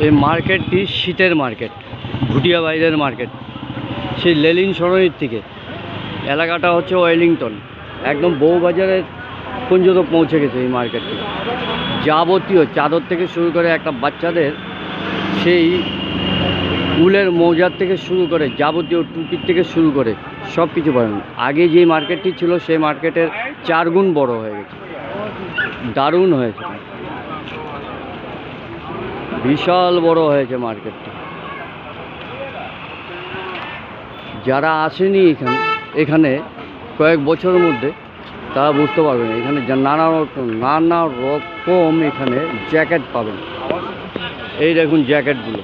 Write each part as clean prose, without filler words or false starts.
এই মার্কেটটি শীতের মার্কেট, ভুটিয়া বাইরের মার্কেট। সেই লেলিন সরণির থেকে এলাকাটা হচ্ছে ওয়েলিংটন, একদম বউবাজারের পর্যন্ত পৌঁছে গেছে এই মার্কেটটি। যাবতীয় চাদর থেকে শুরু করে একটা বাচ্চাদের সেই উলের মৌজার থেকে শুরু করে যাবতীয় টুপির থেকে শুরু করে সব কিছু পাবেন। আগে যে মার্কেটটি ছিল সেই মার্কেটের 4 গুণ বড় হয়ে গেছে, দারুণ হয়েছে, বিশাল বড় হয়েছে মার্কেটটা। যারা আসেনি এখানে কয়েক বছরের মধ্যে তারা বুঝতে পারবেন এখানে নানা রকম এখানে জ্যাকেট পাবেন। এই দেখুন জ্যাকেটগুলো,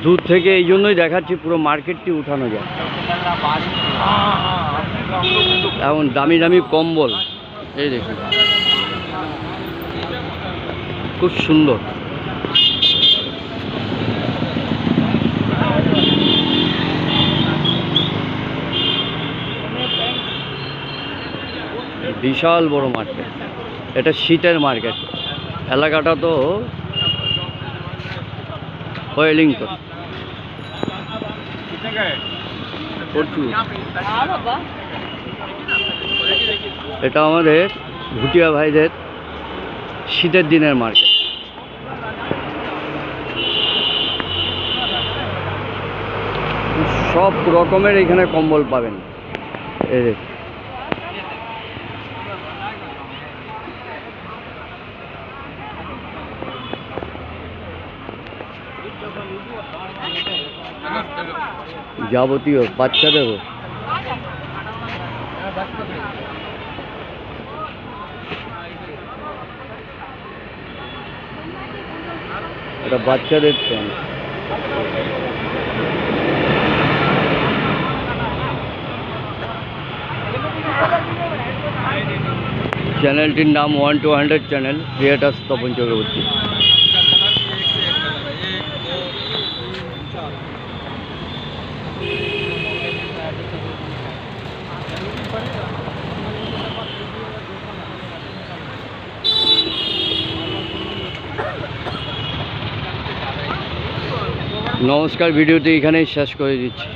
দূর থেকে এই জন্যই দেখাচ্ছি, পুরো মার্কেটটি উঠানো যায়। এখন দামি দামি কম্বল, এই দেখুন খুব সুন্দর। বিশাল বড় মার্কেট, এটা শীতের মার্কেট। এলাকাটা তো ওয়েলিংটন, প্রচুর। এটা আমাদের ভুটিয়া ভাইদের শীতের দিনের মার্কেট। সব রকমের এখানে কম্বল পাবেন। এই যাবতীয় বাচ্চাদেরও, এটা বাচ্চাদের প্যান্ট। চ্যানেলটির নাম 1 to 100 channel, creators Tapan Chakraborty. নমস্কার, ভিডিওটি এখানেই শেষ করে দিচ্ছি।